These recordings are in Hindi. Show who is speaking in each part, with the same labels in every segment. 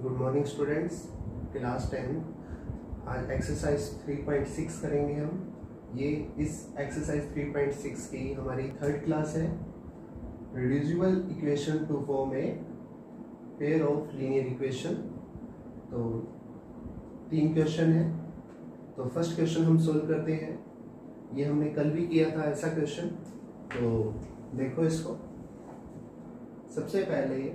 Speaker 1: Good morning students, class 10। आज एक्सरसाइज 3.6 करेंगे हम। ये इस एक्सरसाइज 3.6 की हमारी थर्ड क्लास है। Reducible equation two form a pair of linear equation. तो 3 क्वेश्चन है। तो फर्स्ट क्वेश्चन हम सोल्व करते हैं। ये हमने कल भी किया था ऐसा क्वेश्चन, तो देखो इसको। सबसे पहले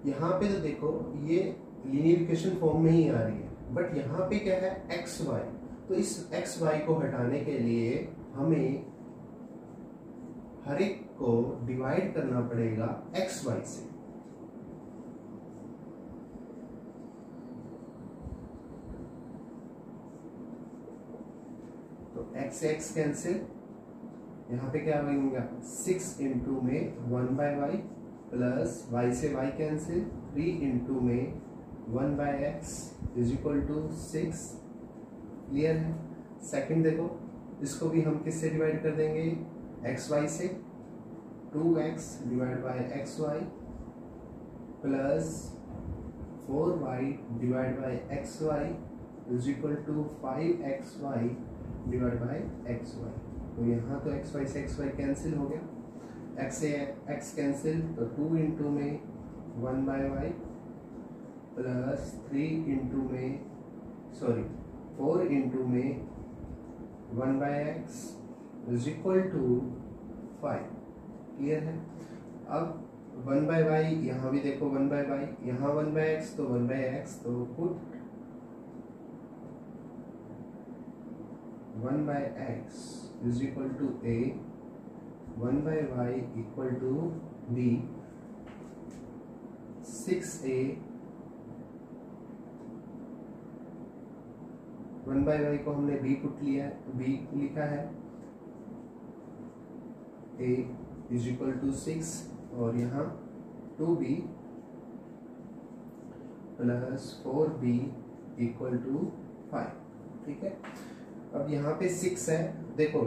Speaker 1: यहाँ पे तो देखो ये लीनियर इक्वेशन फॉर्म में ही आ रही है, बट यहाँ पे क्या है एक्स वाई। तो इस एक्स वाई को हटाने के लिए हमें हर एक को डिवाइड करना पड़ेगा एक्स वाई से। तो एक्स से एक्स कैंसिल, यहाँ पे क्या बनेगा 6 इंटू में 1/y प्लस y से y कैंसिल 3 इंटू में 1/x is equal to 6। Clear है। सेकंड देखो, इसको भी हम किससे डिवाइड कर देंगे एक्स वाई से। 2x divide by X Y plus 4y divide by X Y is equal to 5xy divide by X Y. तो यहाँ तो एक्स वाई से एक्स वाई कैंसिल हो गया, एक्स से एक्स कैंसिल, तो 2 इंटू में 1/y प्लस 3 इंटू में 4 इंटू में 1/x is equal to 5। Clear है। अब 1/y यहाँ भी देखो 1/y, यहाँ 1/x तो 1/x, तो put 1/x is equal to a, 1/y equal to b, 6a 1/y को हमने b पुट लिया है, b लिखा है, a इज इक्वल टू 6 और यहाँ 2b plus 4b equal to 5। ठीक है। अब यहाँ पे 6 है, देखो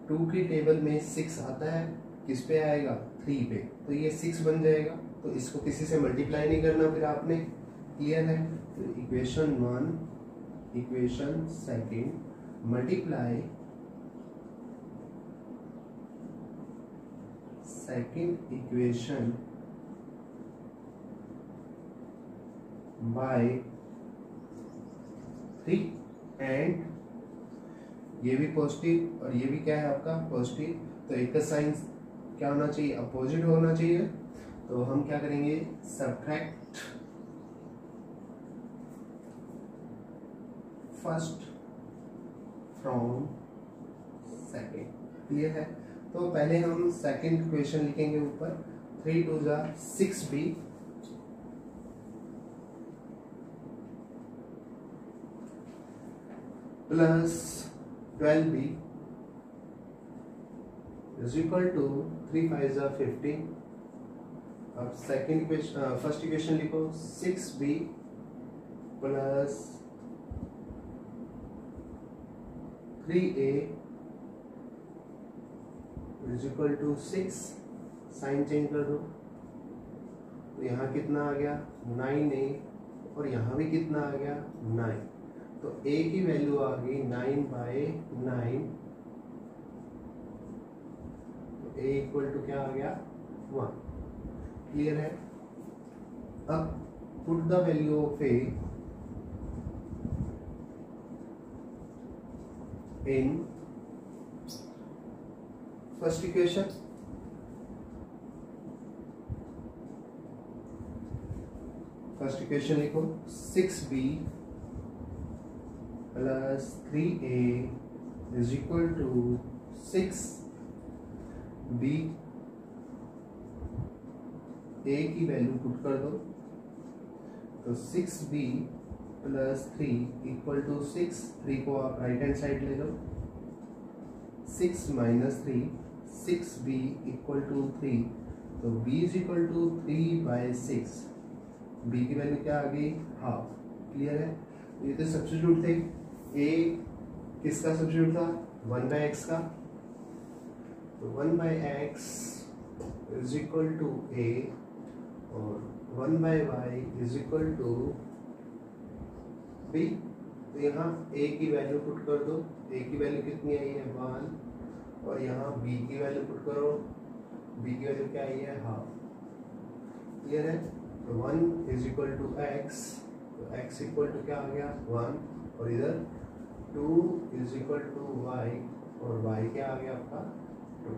Speaker 1: 2 की टेबल में 6 आता है, किस पे आएगा 3 पे, तो ये 6 बन जाएगा। तो इसको किसी से मल्टीप्लाई नहीं करना फिर आपने। क्लियर है। तो equation 1 equation second multiply second equation by 3 and ये भी पॉजिटिव और ये भी क्या है आपका पॉजिटिव, तो एक का साइन क्या होना चाहिए अपोजिट होना चाहिए। तो हम क्या करेंगे subtract first from second. Clear है। तो पहले हम सेकेंड इक्वेशन लिखेंगे ऊपर, 3 2 जा 6b plus 12b is equal to 3 5 जा 15। अब सेकेंड इक्वेशन फर्स्ट इक्वेशन लिखो 6b plus 3a is equal to 6। Sign change कर दो, तो यहाँ कितना आ गया 9a और यहाँ भी कितना आ गया 9। तो a की वैल्यू आ गई 9/9, तो a इक्वल टू क्या आ गया 1। क्लियर है। अब put the value of a in first equation. First equation लिखो 6b plus 3a is equal to 6b, a की वैल्यू पुट कर दो, तो 6b प्लस 3 इक्वल टू 6। 3 को आप राइट हैंड साइड ले लो, 6 माइनस 3 6b इक्वल टू 3, तो b is equal to 3/6। b की वैल्यू क्या आ गई हाफ। क्लियर है। ये तो सब्स्टिट्यूट थे। a किसका सब्स्टिट्यूट था 1/x का, तो 1/x is equal to a और 1 by Y is equal to B. तो यहाँ a की वैल्यू पुट कर दो, a की वैल्यू कितनी आई है 1, और यहाँ b की वैल्यू पुट करो, b की वैल्यू क्या आई है हाफ। क्लियर है? तो 1 इज इक्वल टू एक्स, तो x इक्वल टू क्या आ गया 1, और इधर 2 इज इक्वल टू वाई, और y क्या आ गया आपका 2।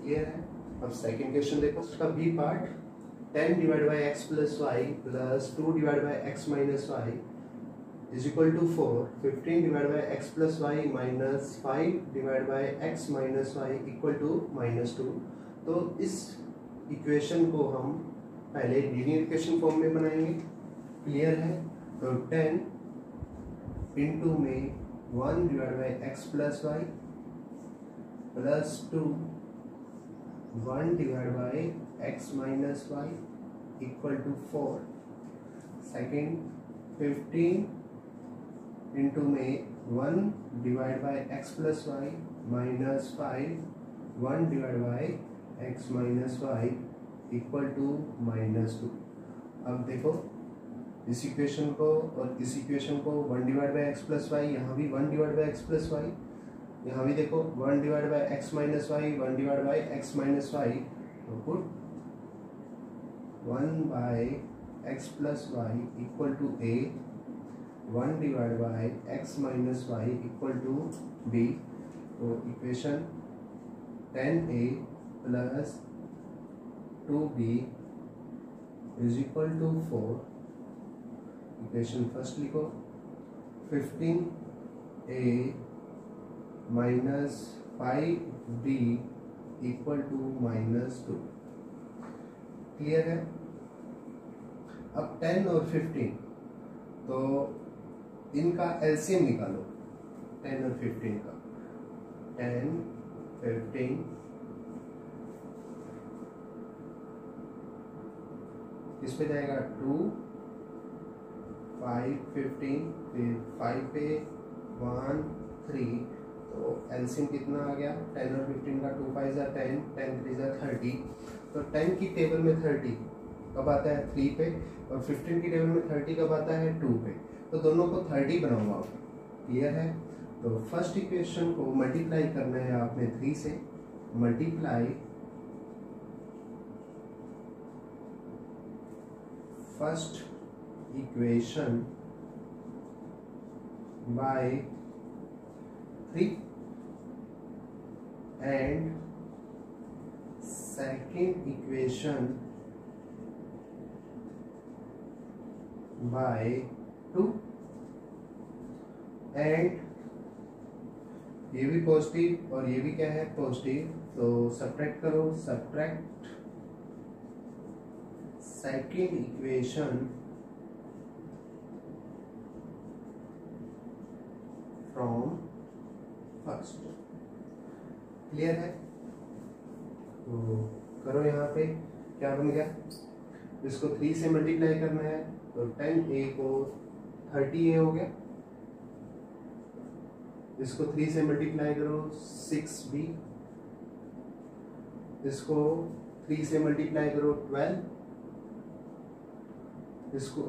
Speaker 1: क्लियर है? अब सेकंड क्वेश्चन देखो, उसका B part 10 divide by x plus Y plus 2 divide by x minus Y is equal to 4, 15 divide by x plus Y minus 5 divide by x minus Y equal to -2। तो इस इक्वेशन को हम पहले लीनियर इक्वेशन फॉर्म में बनाएंगे। क्लियर है? तो 10 इंटू में 1 divide by x plus Y plus 2 1 divide by x minus Y equal to 4। Second 15 into में 1 divide by x plus Y minus 5 1 divide by x minus Y equal to -2। अब देखो इस इक्वेशन को और इस इक्वेशन को 1 divide by x plus y, यहाँ भी 1 divide by x plus y, यहाँ भी देखो 1 divide by x minus y 1 divide by x minus y, तो put 1 by x plus y equal to a, 1 divide by x minus Y equal to b। तो equation 10a plus 2b is equal to 4। Equation first लिखो, 15a minus 5b equal to -2। Clear है? अब 10 और 15, तो इनका एलसीएम निकालो 10 और 15 का। 10 15 किस पे जाएगा 2 5 15, फिर 5 पे 1 3, तो एलसीएम कितना आ गया 10 और 15 का, 2 5 = 10, 10 3 = 30। तो 10 की टेबल में 30 कब आता है 3 पे, और 15 की टेबल में 30 कब आता है 2 पे। तो दोनों को 30 बनाऊंगा आप। क्लियर है? तो फर्स्ट इक्वेशन को मल्टीप्लाई करना है आपने 3 से, multiply first equation by 3 and second equation by 2, and ये भी पॉजिटिव और ये भी क्या है पॉजिटिव, तो सब्ट्रैक्ट करो, subtract second equation from first. Clear है? तो करो, यहाँ पे क्या बन गया, इसको 3 से मल्टीप्लाई करना है, तो 10a को 30a हो गया, इसको 3 से मल्टीप्लाई करो 6b, इसको 3 से मल्टीप्लाई करो 12, इसको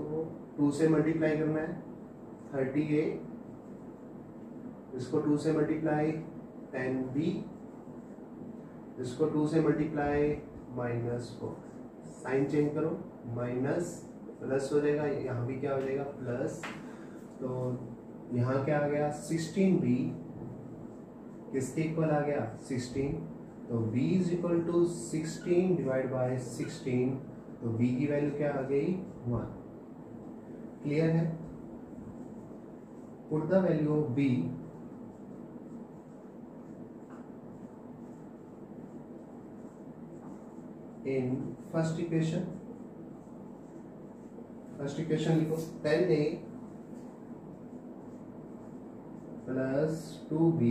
Speaker 1: 2 से मल्टीप्लाई करना है 30a, इसको 2 से मल्टीप्लाई 10b, इसको 2 से मल्टीप्लाई -4। साइन चेंज करो, माइनस प्लस हो जाएगा, यहाँ भी क्या हो जाएगा प्लस। तो यहाँ क्या आ गया 16b किसके इक्वल आ गया 16, तो b is equal to 16 divide by 16, तो b की वैल्यू क्या आ गई 1। क्लियर है? Put the value of b in first equation. First equation लिखो 10a plus 2b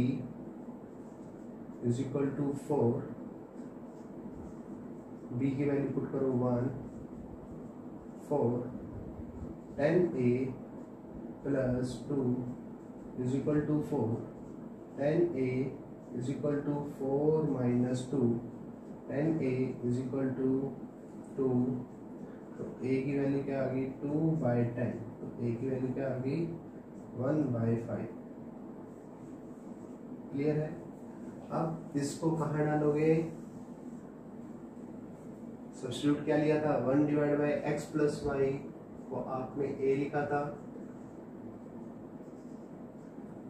Speaker 1: is equal to 4, b की वैल्यू पुट करो 1 4, 10a plus 2 is equal to 4, 10a is equal to 4 - 2, 10a is equal to 2, तो a की वैल्यू क्या आ गई 2/10, तो a की वैल्यू क्या आ गई 1/5। क्लियर है। अब इसको कहाँ डालोगे, सब्स्टिट्यूट क्या लिया था 1/x प्लस वाई को आपने a लिखा था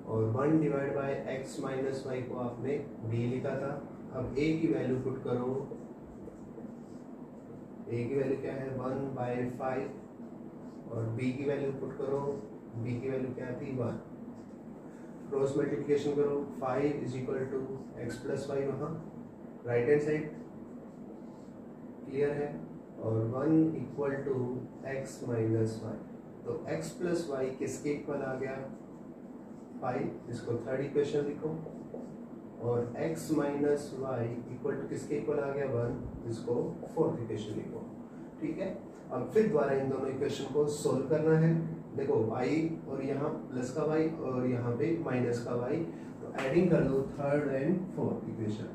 Speaker 1: और 1/x माइनस वाई को आपने b लिखा था। अब a की वैल्यू पुट करो, a की वैल्यू क्या है 1/5 और b की वैल्यू पुट करो, b की वैल्यू क्या थी 1। क्रॉस मल्टीप्लिकेशन करो 5 is equal to x plus y वहाँ राइट हैंड साइड। क्लियर है। और 1 equal to x minus y, तो x प्लस वाई किसके इक्वल आ गया 5, इसको थर्ड इक्वेशन लिखो। और x minus Y equal to किसके इक्वल आ गया 1, इसको फोर्थ इक्वेशन लिखो। ठीक है। अब फिर दोबारा इन दोनों इक्वेशन को सोल्व करना है। देखो y और यहाँ प्लस का y और यहाँ पे माइनस का y, तो एडिंग कर लो third and fourth equation.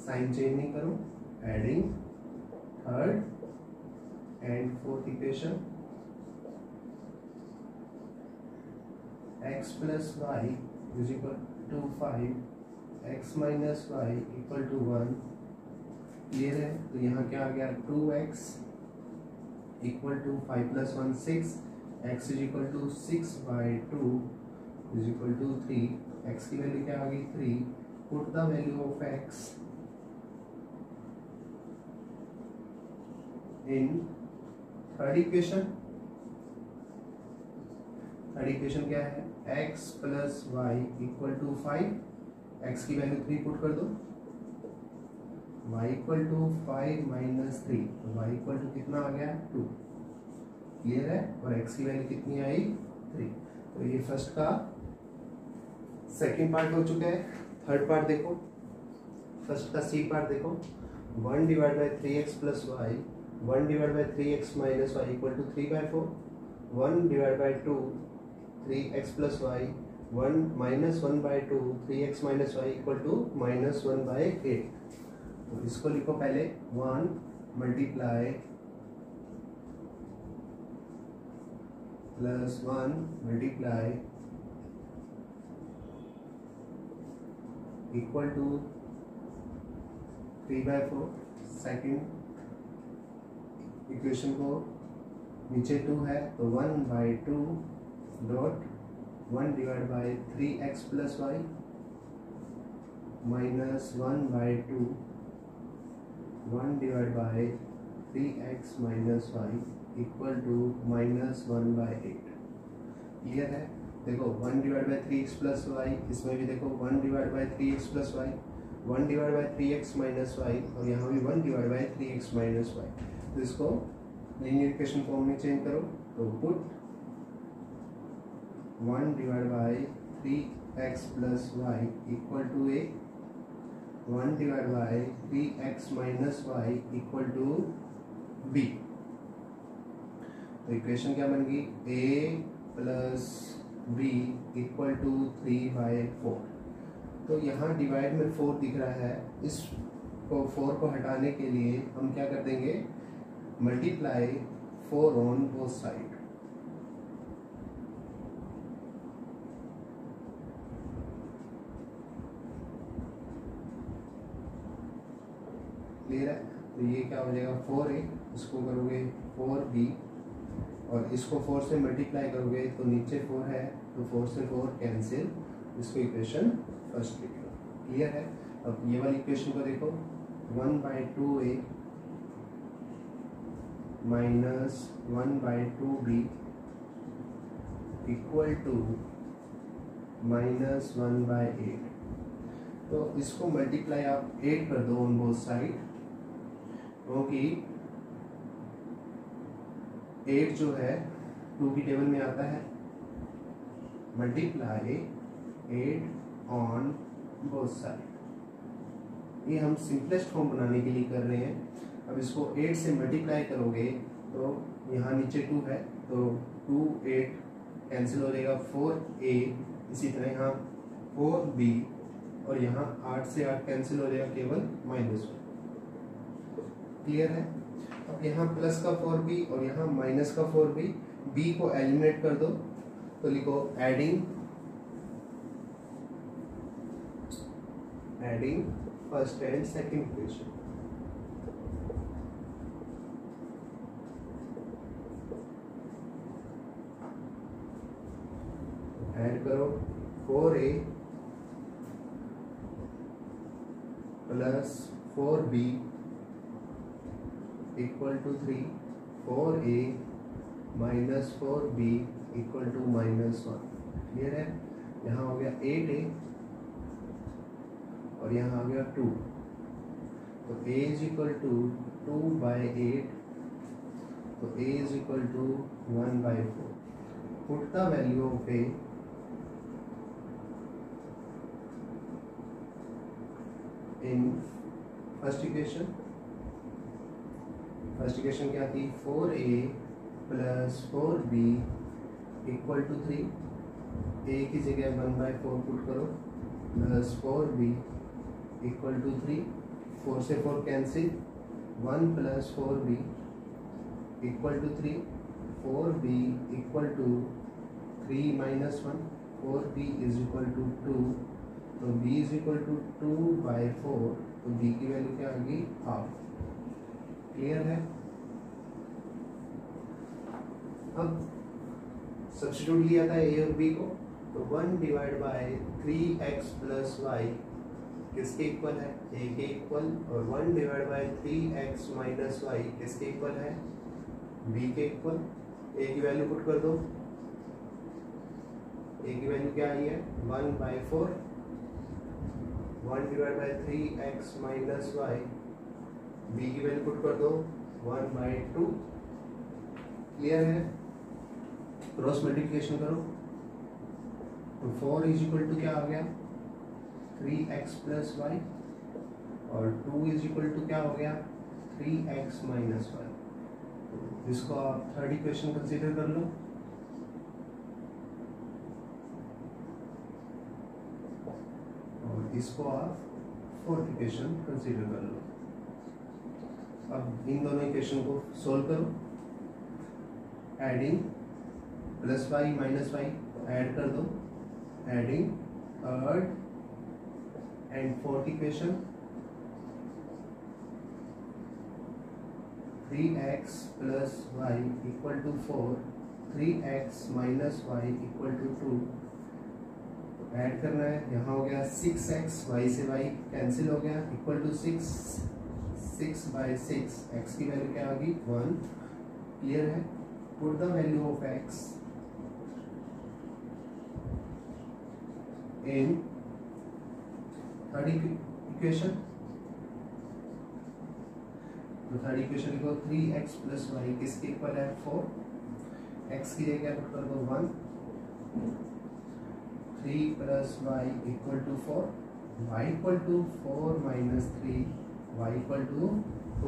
Speaker 1: Sign change नहीं करो, adding third and fourth equation. x plus y is equal to 5, x minus Y equal to 1। Clear है। तो यहाँ क्या आ गया 2x equal to 5 plus 1 6, x is equal to 6/2 is equal to 3। x की वैल्यू क्या आ गई 3। Put the value of x in third equation. Third equation क्या है x plus y equal to 5, x की वैल्यू 3 पुट कर दो, y इक्वल टू 5 माइनस 3, तो y इक्वल टू कितना आ गया 2। क्लियर है। और x की वैल्यू कितनी आई 3। तो ये फर्स्ट का सेकंड पार्ट हो चुका है। थर्ड पार्ट देखो, फर्स्ट का सी पार्ट देखो 1/3x plus y 1/3x minus Y equal to 3/4, 1/2 3x plus y 1 minus 1/2 3x minus Y equal to minus 1/8। तो इसको लिखो पहले 1 multiply plus 1 multiply equal to 3/4। Second equation को नीचे 2 है तो 1/2 dot 1/3x plus Y minus 1/2 1/3x minus Y equal to minus 1/8। Clear है। देखो 1/3x प्लस वाई, इसमें भी देखो 1/3x plus y 1/3x minus Y और यहाँ भी 1/3x माइनस वाई। तो इसको लीनियर इक्वेशन फॉर्म में चेंज करो, तो put 1/3x plus y equal to a 1/3x minus Y equal to b। तो इक्वेशन क्या बन गई a plus b equal to 3/4। तो यहाँ डिवाइड में 4 दिख रहा है, इस 4 को हटाने के लिए हम क्या कर देंगे multiply 4 on both side. Clear है। तो ये क्या हो जाएगा 4a, इसको करोगे 4b और इसको 4 से मल्टीप्लाई करोगे तो नीचे 4 है तो 4 से 4 कैंसिल, इसको इक्वेशन फर्स्ट लिख लो। क्लियर है। अब ये वाली इक्वेशन को देखो 1/2a minus 1/2b equal to minus 1/8। तो इसको मल्टीप्लाई आप 8 कर दो ऑन बोथ साइड, क्योंकि 8 जो है 2 की टेबल में आता है। Multiply 8 on both side. ये हम सिंपलेस्ट फॉर्म बनाने के लिए कर रहे हैं। अब इसको 8 से मल्टीप्लाई करोगे तो यहाँ नीचे 2 है तो 2 8 कैंसिल हो जाएगा 4a, इसी तरह यहाँ 4b और यहाँ 8 से 8 कैंसिल हो जाएगा केवल -1। क्लियर है। अब यहाँ प्लस का 4b और यहाँ माइनस का 4b, b को एलिमिनेट कर दो तो लिखो adding first and second equation. Add करो 4a plus 4b equal to 3, 4a minus 4b equal to -1। Clear है? यहाँ हो गया 8a और यहाँ आ गया 2, तो a इज इक्वल टू 2/8, तो a is equal to 1/4। Put the value of a in first equation. First equation क्या थी? 4a plus 4b equal to 3, a की जगह 1/4 पुट करो, प्लस 4b इक्वल टू 3, 4 से 4 cancel, 1 plus 4b equal to 3, 4b equal to 3 minus 1, 4b is equal to 2, तो b इज इक्वल टू 2/4, तो b की वैल्यू क्या आ गई? हाफ। क्लियर है? अब सब्स्टिट्यूट लिया था a और b को, तो 1/3x प्लस y किसके इक्वल है? a के इक्वल, और 1/3x माइनस y किसके इक्वल है? b के इक्वल। a की वैल्यू पुट कर दो, a की वैल्यू क्या आई है? 1/4, 1/3x माइनस y, b की वैल्यू पुट कर दो 1/2। क्लियर है? क्रॉस मल्टीप्लिकेशन करो तो 4 इज इक्वल टू क्या आ गया? 3x प्लस y, और 2 इज इक्वल टू क्या हो गया? 3x minus y। तो इसको आप थर्ड इक्वेशन कंसीडर कर लो, और इसको आप फोर्थ इक्वेशन कंसीडर कर लो। अब इन दोनों इक्वेशन को सोल्व करो। Adding plus y minus y add कर दो, adding third and fourth equation. 3x plus y equal to 4, 3x minus y equal to 2, add करना है। यहाँ हो गया 6x, y से y कैंसिल हो गया, इक्वल टू 6/6, x की वैल्यू क्या आ गई? 1। क्लियर है? Put the value of x in third equation. तो थर्ड इक्वेशन लिखो 3x प्लस y किसके इक्वल है? 4। x की जगह पुट कर दो 1, 3 plus y equal to 4, y equal to 4 minus 3, y equal to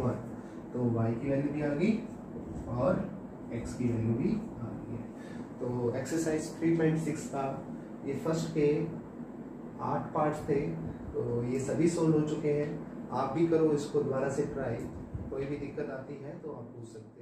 Speaker 1: 1। तो y की वैल्यू भी आ गई और x की वैल्यू भी आ गई है। तो एक्सरसाइज 3.6 का ये फर्स्ट के 8 पार्ट्स थे, तो ये सभी सोल्व हो चुके हैं। आप भी करो इसको दोबारा से ट्राई, कोई भी दिक्कत आती है तो आप पूछ सकते हैं।